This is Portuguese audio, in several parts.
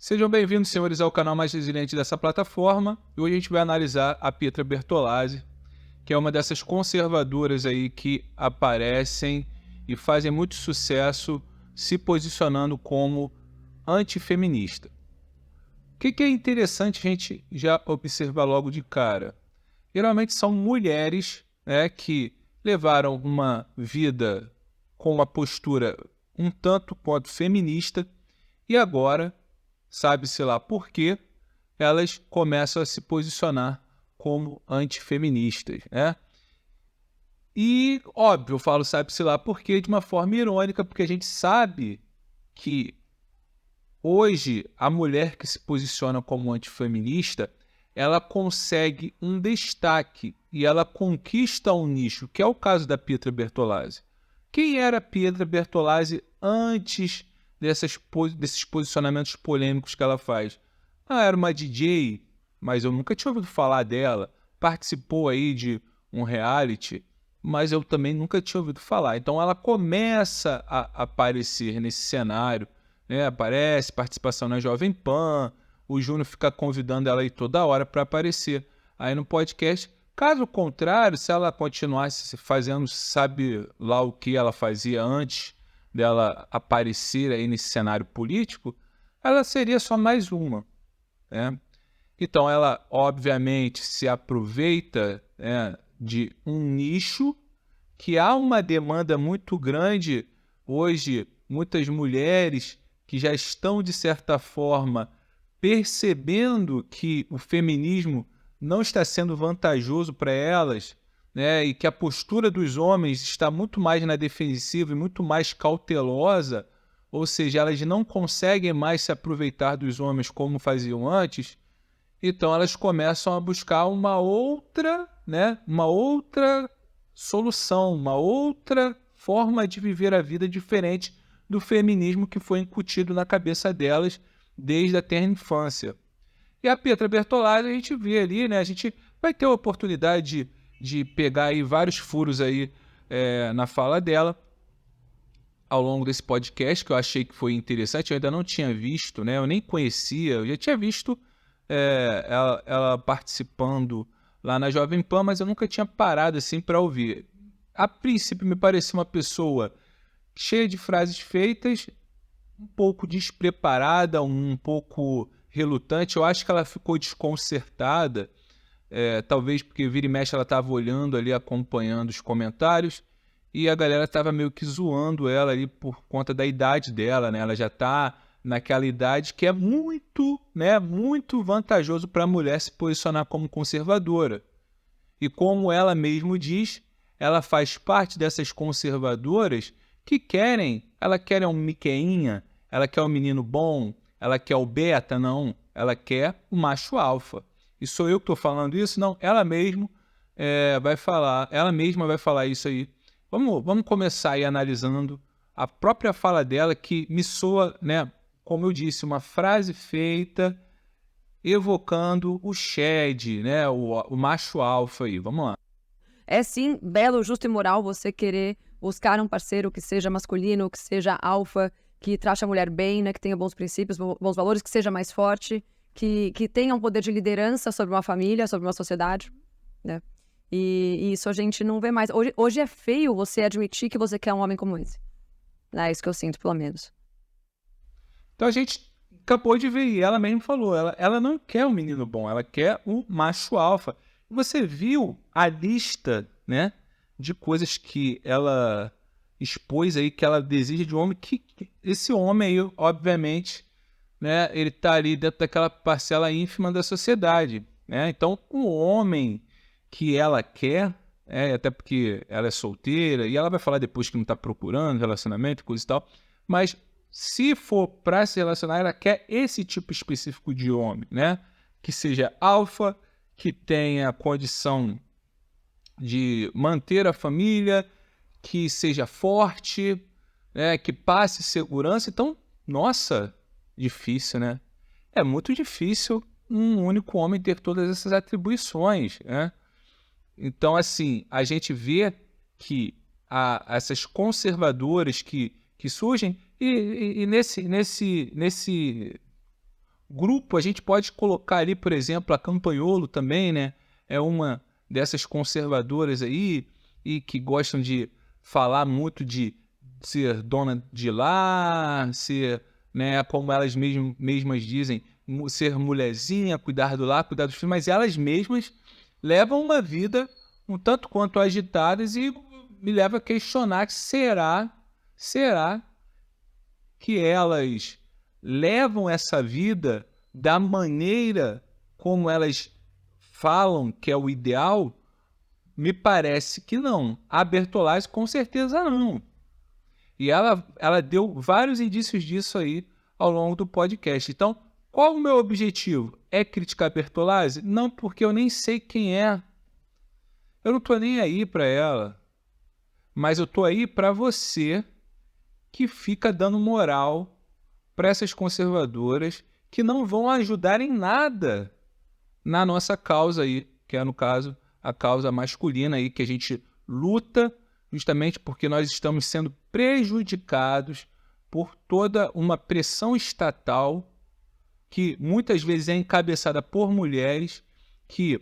Sejam bem-vindos, senhores, ao canal mais resiliente dessa plataforma. E hoje a gente vai analisar a Pietra Bertolazzi, que é uma dessas conservadoras aí que aparecem e fazem muito sucesso se posicionando como antifeminista. O que é interessante a gente já observar logo de cara? Geralmente são mulheres, né, que levaram uma vida com uma postura um tanto quanto feminista e agora, sabe-se lá por quê, elas começam a se posicionar como antifeministas, né? E, óbvio, eu falo sabe-se lá por quê de uma forma irônica, porque a gente sabe que hoje a mulher que se posiciona como antifeminista, ela consegue um destaque e ela conquista um nicho, que é o caso da Pietra Bertolazzi. Quem era a Pietra Bertolazzi antes desses posicionamentos polêmicos que ela faz? Ah, era uma DJ, mas eu nunca tinha ouvido falar dela. Participou aí de um reality, mas eu também nunca tinha ouvido falar. Então ela começa a aparecer nesse cenário, né? Aparece, participação na Jovem Pan, o Júnior fica convidando ela aí toda hora para aparecer aí no podcast. Caso contrário, se ela continuasse fazendo, sabe lá o que ela fazia antes dela aparecer aí nesse cenário político, ela seria só mais uma, né? Então ela, obviamente, se aproveita, né, de um nicho que há uma demanda muito grande hoje, muitas mulheres que já estão, de certa forma, percebendo que o feminismo não está sendo vantajoso para elas, né, e que a postura dos homens está muito mais na defensiva e muito mais cautelosa, ou seja, elas não conseguem mais se aproveitar dos homens como faziam antes, então elas começam a buscar uma outra, né, uma outra solução, uma outra forma de viver a vida diferente do feminismo que foi incutido na cabeça delas desde a tenra infância. E a Pietra Bertolazzi a gente vê ali, né? A gente vai ter a oportunidade de pegar aí vários furos aí na fala dela ao longo desse podcast, que eu achei que foi interessante. Eu ainda não tinha visto, né? Eu nem conhecia, eu já tinha visto ela participando lá na Jovem Pan, mas eu nunca tinha parado assim para ouvir. A princípio me parecia uma pessoa cheia de frases feitas, um pouco despreparada, um pouco relutante. Eu acho que ela ficou desconcertada, talvez porque vira e mexe ela estava olhando ali, acompanhando os comentários, e a galera estava meio que zoando ela ali por conta da idade dela, né? Ela já está naquela idade que é muito, né, muito vantajoso para a mulher se posicionar como conservadora. E como ela mesmo diz, ela faz parte dessas conservadoras que ela quer um Miqueinha, ela quer um menino bom, ela quer o beta, não, ela quer o macho alfa. E sou eu que estou falando isso? Não, ela mesma vai falar isso aí. Vamos começar aí analisando a própria fala dela, que me soa, né, como eu disse, uma frase feita evocando o Shed, né, o macho alfa aí. Vamos lá. É sim belo, justo e moral você querer buscar um parceiro que seja masculino, que seja alfa, que trate a mulher bem, né, que tenha bons princípios, bons valores, que seja mais forte, que tenha um poder de liderança sobre uma família, sobre uma sociedade, né? E isso a gente não vê mais. Hoje é feio você admitir que você quer um homem como esse. É isso que eu sinto, pelo menos. Então a gente acabou de ver, e ela mesmo falou, ela não quer um menino bom, ela quer o macho alfa. Você viu a lista, né, de coisas que ela expôs aí, que ela deseja de um homem, que esse homem aí, obviamente, né, ele tá ali dentro daquela parcela ínfima da sociedade, né? Então, o homem que ela quer, até porque ela é solteira, e ela vai falar depois que não está procurando relacionamento, coisa e tal, mas se for para se relacionar, ela quer esse tipo específico de homem, né? Que seja alfa, que tenha condição de manter a família, que seja forte, né? Que passe segurança. Então, nossa, difícil, né? É muito difícil um único homem ter todas essas atribuições, né? Então, assim, a gente vê que essas conservadoras que surgem, e nesse grupo, a gente pode colocar ali, por exemplo, a Campagnolo também, né? É uma dessas conservadoras aí e que gostam de falar muito de ser dona de lar, ser, né, como elas mesmas dizem, ser mulherzinha, cuidar do lar, cuidar dos filhos, mas elas mesmas levam uma vida um tanto quanto agitadas e me leva a questionar que será que elas levam essa vida da maneira como elas falam que é o ideal? Me parece que não. A Bertolazzi com certeza não. E ela deu vários indícios disso aí ao longo do podcast. Então, qual o meu objetivo? É criticar a Bertolazzi? Não, porque eu nem sei quem é. Eu não tô nem aí para ela. Mas eu tô aí para você que fica dando moral para essas conservadoras que não vão ajudar em nada na nossa causa aí, que é, no caso, a causa masculina aí, que a gente luta justamente porque nós estamos sendo prejudicados por toda uma pressão estatal que muitas vezes é encabeçada por mulheres que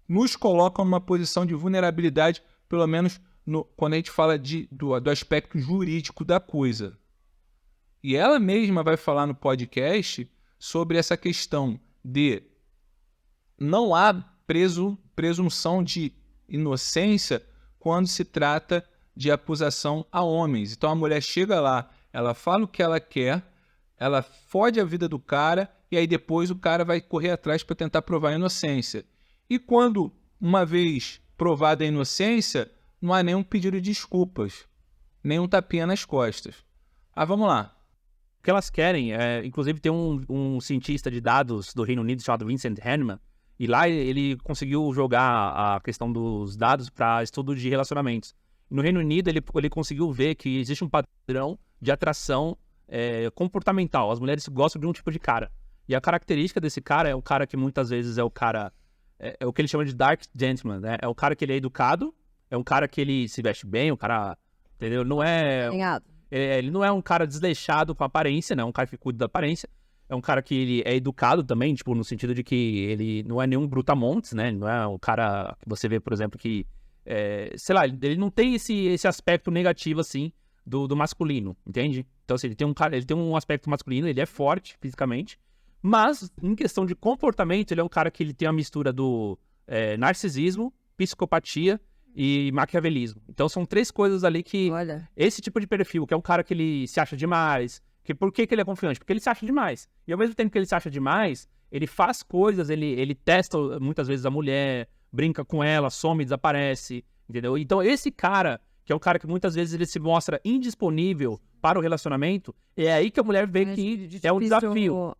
nos colocam numa posição de vulnerabilidade, pelo menos quando a gente fala do aspecto jurídico da coisa. E ela mesma vai falar no podcast sobre essa questão de não há presunção de inocência quando se trata de acusação a homens. Então a mulher chega lá, ela fala o que ela quer, ela fode a vida do cara e aí depois o cara vai correr atrás para tentar provar a inocência. E quando, uma vez provada a inocência, não há nenhum pedido de desculpas, nenhum tapinha nas costas. Vamos lá. O que elas querem, inclusive tem um cientista de dados do Reino Unido chamado Vincent Henneman, e lá ele conseguiu jogar a questão dos dados para estudo de relacionamentos. No Reino Unido ele conseguiu ver que existe um padrão de atração comportamental. As mulheres gostam de um tipo de cara. E a característica desse cara é um cara que muitas vezes é o cara... É o que ele chama de dark gentleman, né? É o cara que ele é educado, é um cara que ele se veste bem, um cara... Entendeu? Não é... Ele não é um cara desleixado com a aparência, né? É um cara que cuida da aparência. É um cara que ele é educado também, tipo, no sentido de que ele não é nenhum brutamontes, né? Ele não é um cara que você vê, por exemplo, que... sei lá, ele não tem esse aspecto negativo, assim, do masculino, entende? Então, assim, ele tem um aspecto masculino, ele é forte fisicamente, mas, em questão de comportamento, ele é um cara que ele tem a mistura do narcisismo, psicopatia e maquiavelismo. Então, são 3 coisas ali que... Olha. Esse tipo de perfil, que é um cara que ele se acha demais... Por que ele é confiante? Porque ele se acha demais. E ao mesmo tempo que ele se acha demais, ele faz coisas, ele testa muitas vezes a mulher, brinca com ela, some, desaparece, entendeu? Então esse cara, que é um cara que muitas vezes ele se mostra indisponível para o relacionamento, é aí que a mulher vê que é um desafio.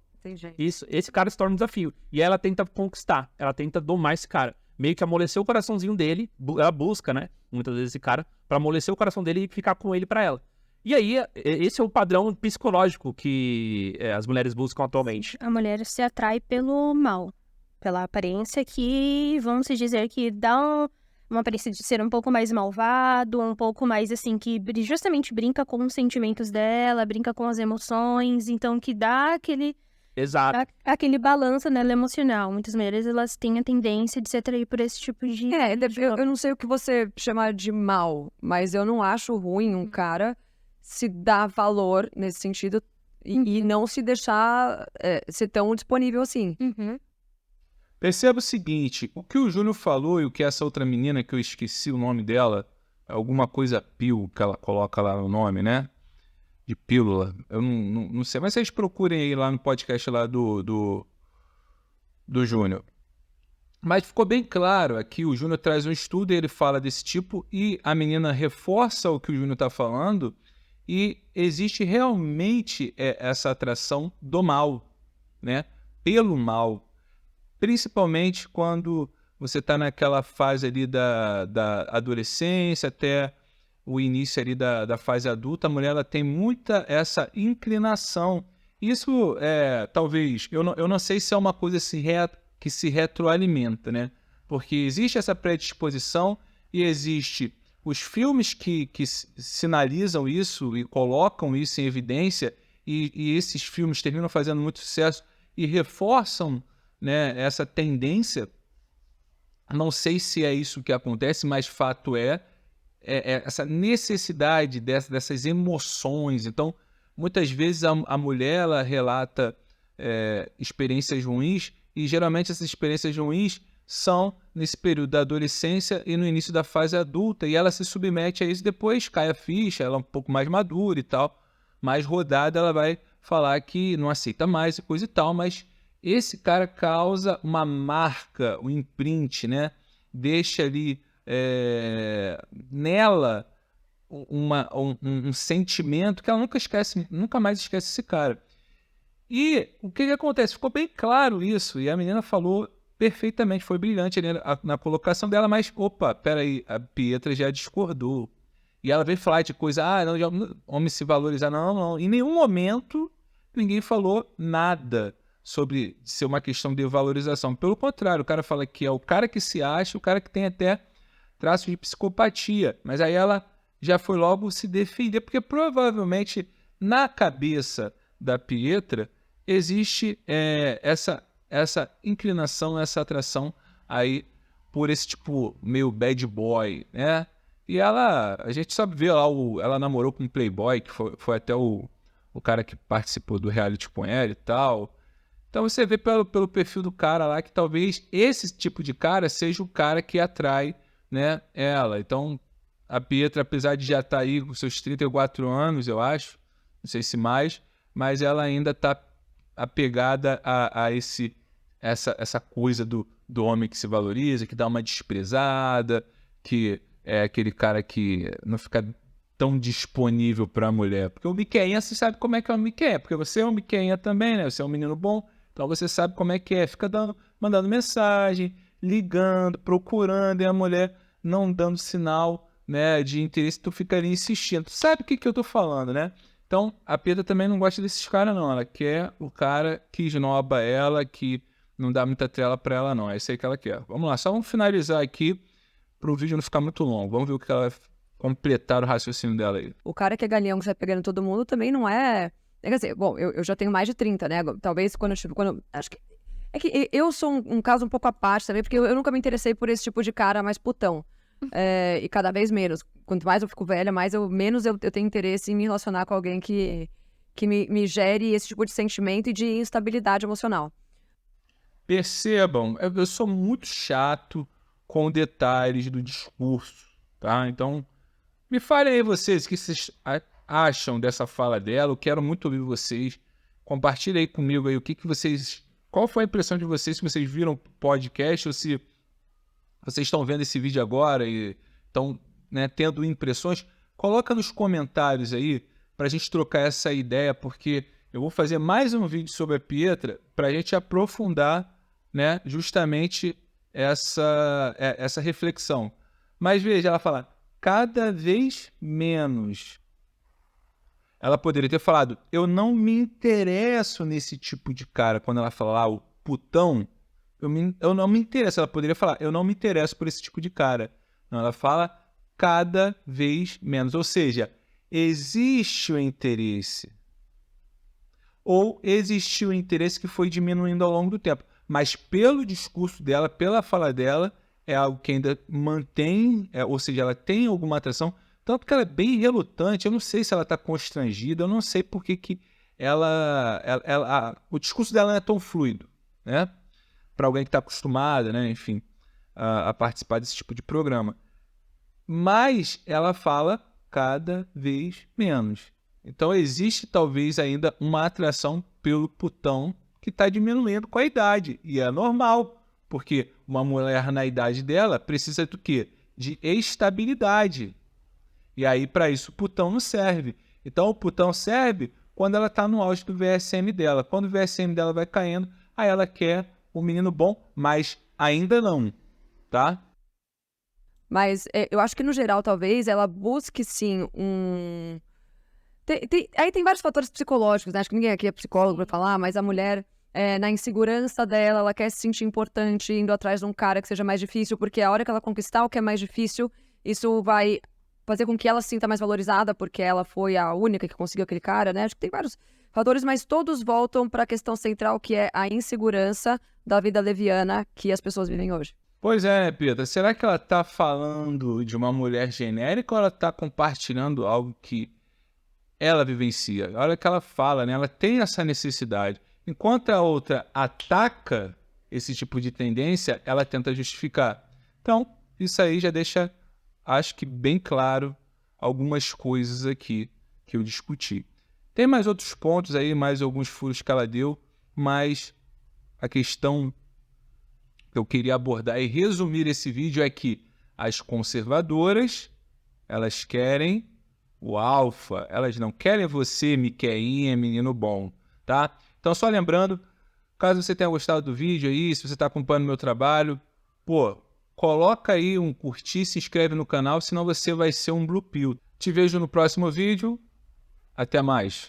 Isso, esse cara se torna um desafio. E ela tenta conquistar, ela tenta domar esse cara. Meio que amolecer o coraçãozinho dele, ela busca, né, muitas vezes esse cara, para amolecer o coração dele e ficar com ele para ela. E aí, esse é o padrão psicológico que as mulheres buscam atualmente. A mulher se atrai pelo mal, pela aparência que, vamos dizer, que dá uma aparência de ser um pouco mais malvado, um pouco mais, assim, que justamente brinca com os sentimentos dela, brinca com as emoções, então que dá aquele... Exato. Aquele balanço nela emocional. Muitas mulheres, elas têm a tendência de se atrair por esse tipo de... Eu não sei o que você chama de mal, mas eu não acho ruim um cara... se dar valor nesse sentido e não se deixar ser tão disponível assim. Uhum. Perceba o seguinte, o que o Júnior falou e o que essa outra menina, que eu esqueci o nome dela, alguma coisa pil, que ela coloca lá no nome, né? De pílula, eu não sei, mas vocês procurem aí lá no podcast lá do Júnior. Mas ficou bem claro aqui, o Júnior traz um estudo e ele fala desse tipo e a menina reforça o que o Júnior está falando. E existe realmente essa atração do mal, né? Pelo mal. Principalmente quando você está naquela fase ali da adolescência até o início ali da fase adulta, a mulher ela tem muita essa inclinação. Isso talvez, eu não sei se é uma coisa que se retroalimenta, né? Porque existe essa predisposição e existe... Os filmes que sinalizam isso e colocam isso em evidência, e esses filmes terminam fazendo muito sucesso, e reforçam, né, essa tendência. Não sei se é isso que acontece, mas fato é essa necessidade dessas emoções. Então, muitas vezes a mulher ela relata experiências ruins, e geralmente essas experiências ruins são nesse período da adolescência e no início da fase adulta, e ela se submete a isso, depois cai a ficha, ela é um pouco mais madura e tal, mais rodada, ela vai falar que não aceita mais e coisa e tal, mas esse cara causa uma marca, um imprint, né? Deixa ali nela um sentimento que ela nunca esquece, nunca mais esquece esse cara. E o que acontece? Ficou bem claro isso, e a menina falou perfeitamente, foi brilhante ali na colocação dela, mas, opa, peraí, a Pietra já discordou. E ela veio falar de coisa, não, homem se valorizar, não. Em nenhum momento ninguém falou nada sobre ser uma questão de valorização. Pelo contrário, o cara fala que é o cara que se acha, o cara que tem até traços de psicopatia. Mas aí ela já foi logo se defender, porque provavelmente na cabeça da Pietra existe essa inclinação, essa atração aí por esse tipo meio bad boy, né? E a gente sabe ver lá, ela namorou com um playboy, que foi até o cara que participou do reality com ela e tal. Então você vê pelo perfil do cara lá que talvez esse tipo de cara seja o cara que atrai, né, ela. Então a Pietra, apesar de já estar aí com seus 34 anos, eu acho, não sei se mais, mas ela ainda está apegada a essa coisa do homem que se valoriza, que dá uma desprezada, que é aquele cara que não fica tão disponível para a mulher. Porque o Miqueinha, você sabe como é que é o Miqueinha, porque você é um Miqueinha também, né? Você é um menino bom, então você sabe como é que é. Fica mandando mensagem, ligando, procurando, e a mulher não dando sinal, né, de interesse, tu fica ali insistindo. Tu sabe o que eu tô falando, né? Então, a Pietra também não gosta desses caras, não. Ela quer o cara que esnoba ela, que não dá muita tela pra ela, não. É isso aí que ela quer. Vamos lá, só vamos finalizar aqui para o vídeo não ficar muito longo. Vamos ver o que ela vai completar o raciocínio dela aí. O cara que é galeão, que sai pegando todo mundo, também não é... Quer dizer, bom, eu já tenho mais de 30, né? Talvez quando acho que... É que eu sou um caso um pouco à parte também, porque eu nunca me interessei por esse tipo de cara mais putão. E cada vez menos. Quanto mais eu fico velha, menos eu tenho interesse em me relacionar com alguém que me gere esse tipo de sentimento e de instabilidade emocional. Percebam, eu sou muito chato com detalhes do discurso, tá? Então, me falem aí vocês o que vocês acham dessa fala dela. Eu quero muito ouvir vocês. Compartilhem aí comigo aí o que vocês... Qual foi a impressão de vocês, se vocês viram o podcast ou se vocês estão vendo esse vídeo agora e estão, né, tendo impressões. Coloca nos comentários aí para a gente trocar essa ideia, porque eu vou fazer mais um vídeo sobre a Pietra para a gente aprofundar, né, justamente essa reflexão. Mas veja, ela fala, cada vez menos. Ela poderia ter falado, eu não me interesso nesse tipo de cara. Quando ela fala lá, o putão, eu não me interesso. Ela poderia falar, eu não me interesso por esse tipo de cara. Não, ela fala, cada vez menos. Ou seja, existe o interesse. Ou existiu o interesse que foi diminuindo ao longo do tempo. Mas pelo discurso dela, pela fala dela, é algo que ainda mantém, ou seja, ela tem alguma atração, tanto que ela é bem relutante. Eu não sei se ela está constrangida, eu não sei por que o discurso dela não é tão fluido, né? Para alguém que está acostumada, né, enfim, a participar desse tipo de programa. Mas ela fala cada vez menos. Então existe talvez ainda uma atração pelo putão que está diminuindo com a idade. E é normal, porque uma mulher na idade dela precisa do quê? De estabilidade. E aí, para isso, o putão não serve. Então, o putão serve quando ela está no auge do VSM dela. Quando o VSM dela vai caindo, aí ela quer um menino bom, mas ainda não, tá? Mas eu acho que, no geral, talvez, ela busque, sim, Aí tem vários fatores psicológicos, né? Acho que ninguém aqui é psicólogo pra falar, mas a mulher, na insegurança dela, ela quer se sentir importante, indo atrás de um cara que seja mais difícil, porque a hora que ela conquistar o que é mais difícil, isso vai fazer com que ela se sinta mais valorizada, porque ela foi a única que conseguiu aquele cara, né? Acho que tem fatores, mas todos voltam para a questão central, que é a insegurança da vida leviana que as pessoas vivem hoje. Pois é, né, Pietra? Será que ela está falando de uma mulher genérica ou ela está compartilhando algo que ela vivencia? Olha o que ela fala, né? Ela tem essa necessidade. Enquanto a outra ataca esse tipo de tendência, ela tenta justificar. Então, isso aí já deixa, acho que bem claro, algumas coisas aqui que eu discuti. Tem mais outros pontos aí, mais alguns furos que ela deu, mas a questão que eu queria abordar e resumir esse vídeo é que as conservadoras, elas querem o alfa, elas não querem você, Miqueinha, menino bom, tá? Então, só lembrando, caso você tenha gostado do vídeo aí, se você está acompanhando meu trabalho, pô, coloca aí um curtir, se inscreve no canal, senão você vai ser um Blue Pill. Te vejo no próximo vídeo. Até mais.